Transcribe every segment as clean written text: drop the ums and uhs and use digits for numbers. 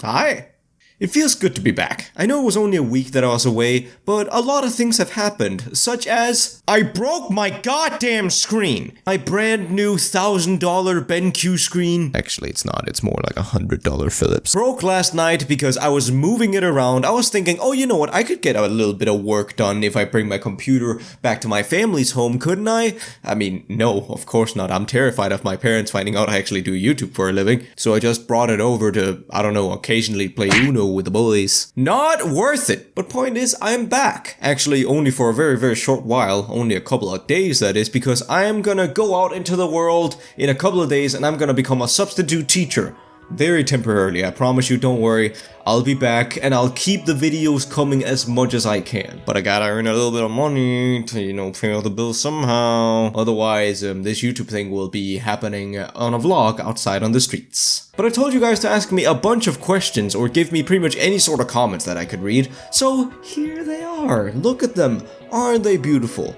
Hi. It feels good to be back. I know it was only a week that I was away, but a lot of things have happened, such as I broke my goddamn screen. My brand new $1,000 BenQ screen. Actually, it's not. It's more like $100 Philips. Broke last night because I was moving it around. I was thinking, oh, you know what? I could get a little bit of work done if I bring my computer back to my family's home, couldn't I? I mean, no, of course not. I'm terrified of my parents finding out I actually do YouTube for a living. So I just brought it over to, I don't know, occasionally play Uno with the boys. Not worth it. But point is, I'm back. Actually, only for a very, very short while. Only a couple of days, that is, because I am gonna go out into the world in a couple of days and I'm gonna become a substitute teacher. Very temporarily, I promise you, don't worry. I'll be back and I'll keep the videos coming as much as I can. But I gotta earn a little bit of money to, pay all the bills somehow. Otherwise, this YouTube thing will be happening on a vlog outside on the streets. But I told you guys to ask me a bunch of questions or give me pretty much any sort of comments that I could read. So here they are. Look at them. Aren't they beautiful?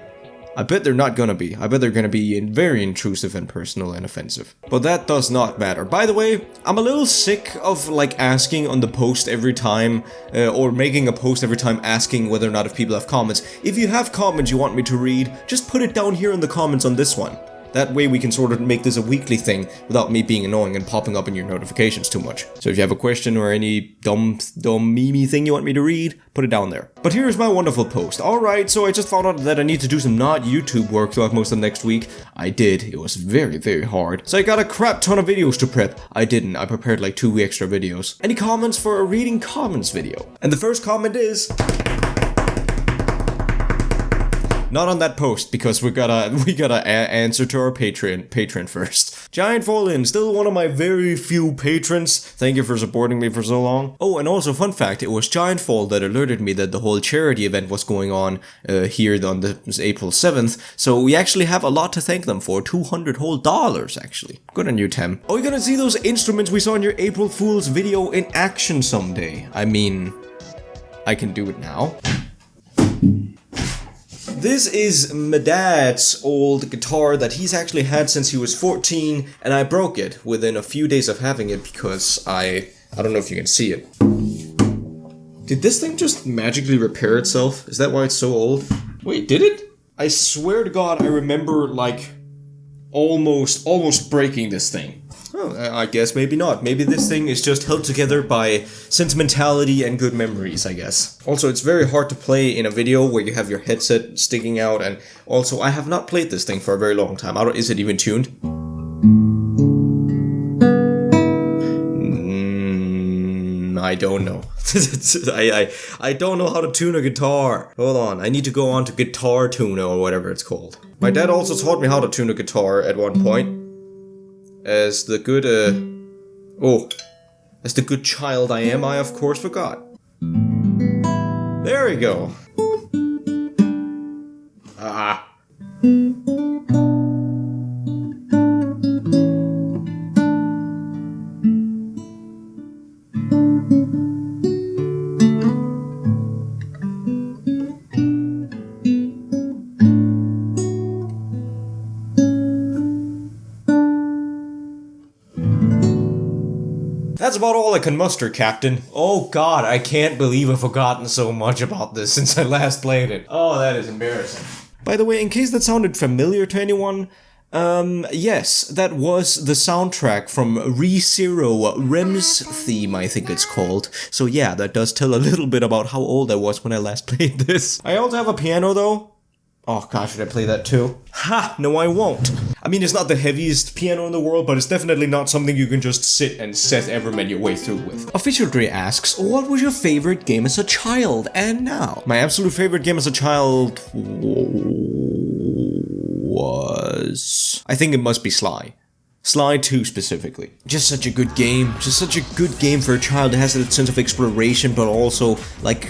I bet they're not gonna be. I bet they're gonna be very intrusive and personal and offensive. But that does not matter. By the way, I'm a little sick of asking on the post every time, or making a post every time asking whether or not if people have comments. If you have comments you want me to read, just put it down here in the comments on this one. That way we can sort of make this a weekly thing without me being annoying and popping up in your notifications too much. So if you have a question or any dumb meme thing you want me to read, put it down there. But here's my wonderful post. Alright, so I just found out that I need to do some not YouTube work throughout most of next week. I did. It was very, very hard. So I got a crap ton of videos to prep. I didn't. I prepared like 2 extra videos. Any comments for a reading comments video? And the first comment is... not on that post, because we gotta answer to our patron first. Giant Fallen, still one of my very few patrons. Thank you for supporting me for so long. Oh, and also fun fact, it was Giant Fall that alerted me that the whole charity event was going on here on this April 7th. So we actually have a lot to thank them for. $200 whole actually. Good on you, Tim. Oh, you're gonna see those instruments we saw in your April Fool's video in action someday. I mean, I can do it now. This is my dad's old guitar that he's actually had since he was 14, and I broke it within a few days of having it because I don't know if you can see it. Did this thing just magically repair itself? Is that why it's so old? Wait, did it? I swear to God, I remember almost breaking this thing. Oh, I guess maybe not. Maybe this thing is just held together by sentimentality and good memories, I guess. Also, it's very hard to play in a video where you have your headset sticking out, and also, I have not played this thing for a very long time. Is it even tuned? I don't know. I don't know how to tune a guitar. Hold on, I need to go on to Guitar Tuner or whatever it's called. My dad also taught me how to tune a guitar at one point. As the good, as the good child I am, I of course forgot. There we go. Ah. That's about all I can muster, Captain. Oh God, I can't believe I've forgotten so much about this since I last played it. Oh, that is embarrassing. By the way, in case that sounded familiar to anyone, yes, that was the soundtrack from ReZero, Rem's theme, I think it's called. So yeah, that does tell a little bit about how old I was when I last played this. I also have a piano though. Oh gosh, should I play that too? Ha! No, I won't. I mean, it's not the heaviest piano in the world, but it's definitely not something you can just sit and Seth Everman your way through with. Official Dre asks, what was your favorite game as a child and now? My absolute favorite game as a child was... I think it must be Sly. Sly 2 specifically. Just such a good game. Just such a good game for a child. It has that sense of exploration, but also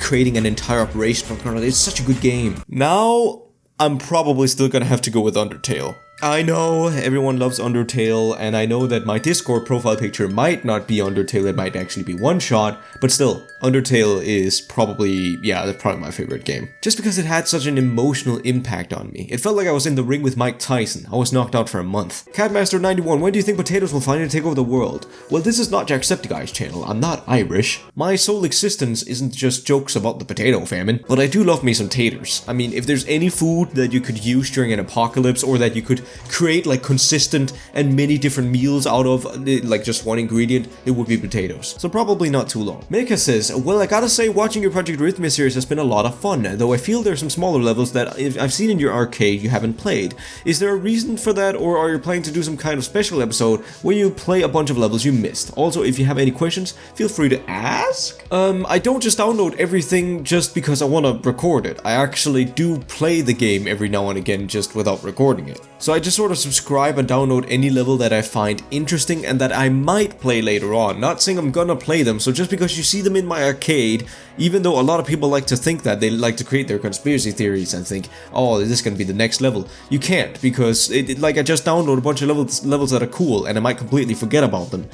creating an entire operation from kernel. It's such a good game. Now, I'm probably still gonna have to go with Undertale. I know everyone loves Undertale, and I know that my Discord profile picture might not be Undertale, it might actually be One Shot, but still, Undertale is probably, that's probably my favorite game. Just because it had such an emotional impact on me. It felt like I was in the ring with Mike Tyson. I was knocked out for a month. Catmaster91, when do you think potatoes will finally take over the world? Well, this is not Jacksepticeye's channel. I'm not Irish. My sole existence isn't just jokes about the potato famine, but I do love me some taters. I mean, if there's any food that you could use during an apocalypse, or that you could create like consistent and many different meals out of like just one ingredient, it would be potatoes. So probably not too long. Mika says, well, I gotta say watching your Project Rhythmia series has been a lot of fun, though I feel there's some smaller levels that I've seen in your arcade you haven't played. Is there a reason for that, or are you planning to do some kind of special episode where you play a bunch of levels you missed? Also, if you have any questions, feel free to ask. I don't just download everything just because I want to record it. I actually do play the game every now and again just without recording it. So I just sort of subscribe and download any level that I find interesting and that I might play later on. Not saying I'm gonna play them, so just because you see them in my arcade, even though a lot of people like to think that, they like to create their conspiracy theories and think, oh, this is gonna be the next level. You can't, because like I just download a bunch of levels that are cool and I might completely forget about them.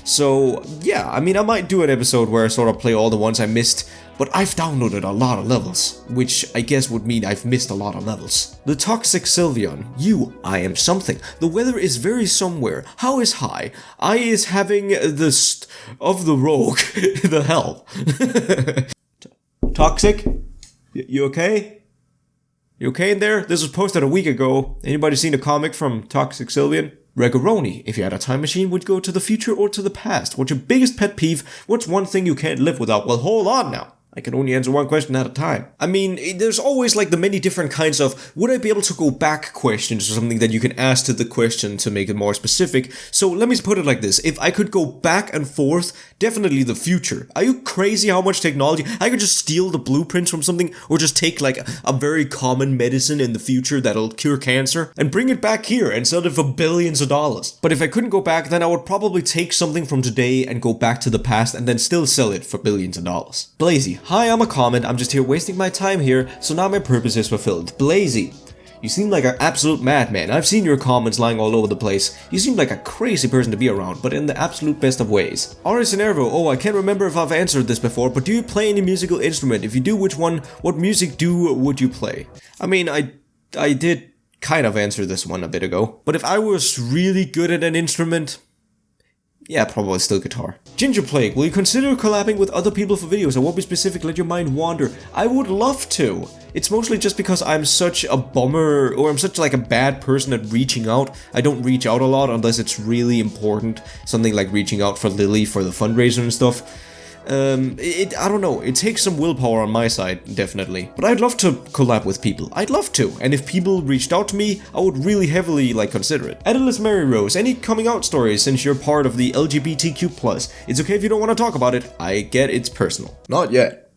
So yeah, I mean, I might do an episode where I sort of play all the ones I missed, but I've downloaded a lot of levels, which I guess would mean I've missed a lot of levels. The Toxic Sylveon, I am something. The weather is very somewhere. How is high? I is having the of the rogue, the hell. Toxic? You okay? You okay in there? This was posted a week ago. Anybody seen a comic from Toxic Sylveon? Regaroni, if you had a time machine, would you go to the future or to the past? What's your biggest pet peeve? What's one thing you can't live without? Well, hold on now. I can only answer one question at a time. I mean, there's always like the many different kinds of would I be able to go back questions or something that you can ask to the question to make it more specific. So let me put it like this. If I could go back and forth, definitely the future. Are you crazy how much technology? I could just steal the blueprints from something or just take like a very common medicine in the future that'll cure cancer and bring it back here and sell it for billions of dollars. But if I couldn't go back, then I would probably take something from today and go back to the past and then still sell it for billions of dollars. Blazy. Hi, I'm a comment. I'm just here wasting my time here, so now my purpose is fulfilled. Blazy. You seem like an absolute madman. I've seen your comments lying all over the place. You seem like a crazy person to be around, but in the absolute best of ways. Aris Nervo, I can't remember if I've answered this before, but do you play any musical instrument? If you do, which one? What music would you play? I mean, I did kind of answer this one a bit ago, but if I was really good at an instrument, yeah, probably still guitar. Ginger Plague, will you consider collabing with other people for videos? I won't be specific, let your mind wander. I would love to. It's mostly just because I'm such a bummer, or I'm such like a bad person at reaching out. I don't reach out a lot unless it's really important. Something like reaching out for Lily for the fundraiser and stuff. I don't know, it takes some willpower on my side, definitely. But I'd love to collab with people. I'd love to. And if people reached out to me, I would really heavily, consider it. Adela's Mary Rose, any coming out stories since you're part of the LGBTQ+. It's okay if you don't want to talk about it. I get it's personal. Not yet.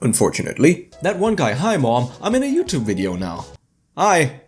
Unfortunately. That one guy, hi mom, I'm in a YouTube video now. Hi.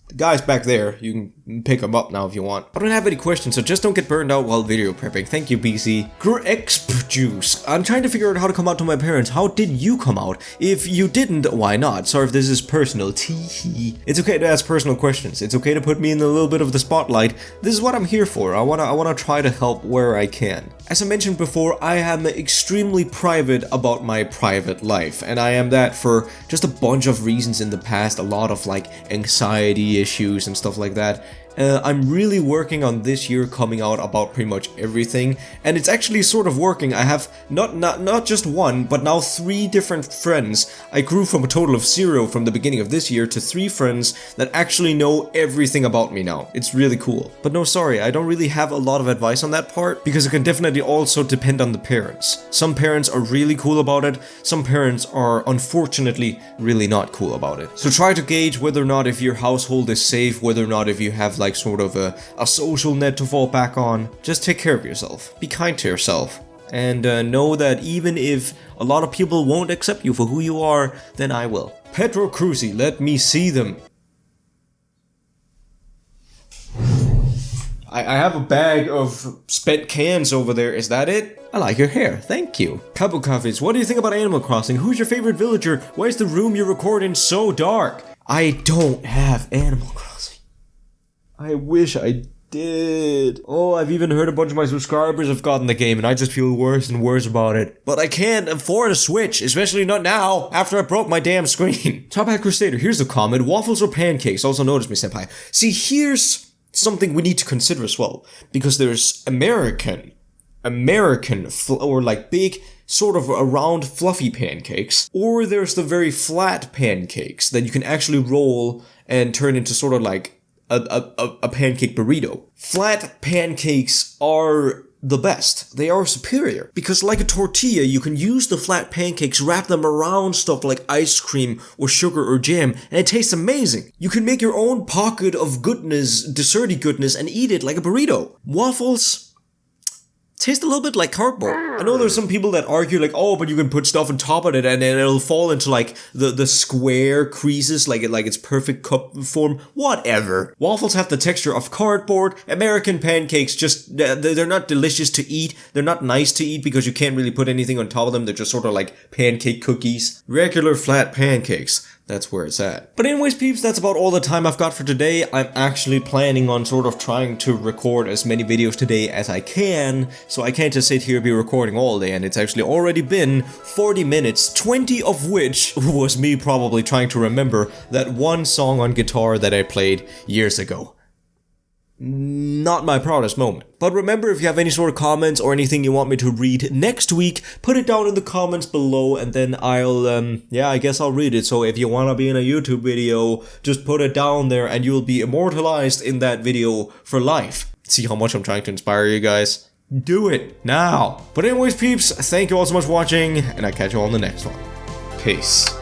The guy's back there, you can pick him up now if you want. I don't have any questions, so just don't get burned out while video prepping. Thank you, BC. Grexp Juice. I'm trying to figure out how to come out to my parents. How did you come out? If you didn't, why not? Sorry if this is personal. Teehee. It's okay to ask personal questions. It's okay to put me in a little bit of the spotlight. This is what I'm here for. I wanna try to help where I can. As I mentioned before, I am extremely private about my private life, and I am that for just a bunch of reasons in the past, a lot of anxiety issues and stuff like that. I'm really working on this year coming out about pretty much everything, and it's actually sort of working. I have not just one, but now 3 different friends. I grew from a total of 0 from the beginning of this year to 3 friends that actually know everything about me now. It's really cool. But no, sorry, I don't really have a lot of advice on that part, because it can definitely also depend on the parents. Some parents are really cool about it, some parents are unfortunately really not cool about it. So try to gauge whether or not if your household is safe, whether or not if you have sort of a social net to fall back on. Just take care of yourself. Be kind to yourself. And know that even if a lot of people won't accept you for who you are, then I will. Petro Cruci, let me see them. I have a bag of spent cans over there. Is that it? I like your hair. Thank you. Kabukafis, what do you think about Animal Crossing? Who's your favorite villager? Why is the room you record in so dark? I don't have Animal Crossing. I wish I did. Oh, I've even heard a bunch of my subscribers have gotten the game and I just feel worse and worse about it. But I can't afford a Switch, especially not now, after I broke my damn screen. Top Hat Crusader, here's the comment. Waffles or pancakes? Also notice me, senpai. See, here's something we need to consider as well. Because there's American, or like big, sort of round, fluffy pancakes. Or there's the very flat pancakes that you can actually roll and turn into sort of like a pancake burrito. Flat pancakes are the best. They are superior. Because like a tortilla, you can use the flat pancakes, wrap them around stuff like ice cream or sugar or jam, and it tastes amazing. You can make your own pocket of goodness, desserty goodness, and eat it like a burrito. Waffles taste a little bit like cardboard. I know there's some people that argue like, oh, but you can put stuff on top of it and then it'll fall into like the square creases, like it's perfect cup form. Whatever. Waffles have the texture of cardboard. American pancakes just, they're not delicious to eat. They're not nice to eat because you can't really put anything on top of them. They're just sort of like pancake cookies. Regular flat pancakes. That's where it's at. But anyways, peeps, that's about all the time I've got for today. I'm actually planning on sort of trying to record as many videos today as I can, so I can't just sit here and be recording all day, and it's actually already been 40 minutes, 20 of which was me probably trying to remember that one song on guitar that I played years ago. Not my proudest moment. But remember, if you have any sort of comments or anything you want me to read next week, put it down in the comments below and then I'll, I guess I'll read it. So if you want to be in a YouTube video, just put it down there and you'll be immortalized in that video for life. See how much I'm trying to inspire you guys? Do it now. But anyways, peeps, thank you all so much for watching and I'll catch you all in the next one. Peace.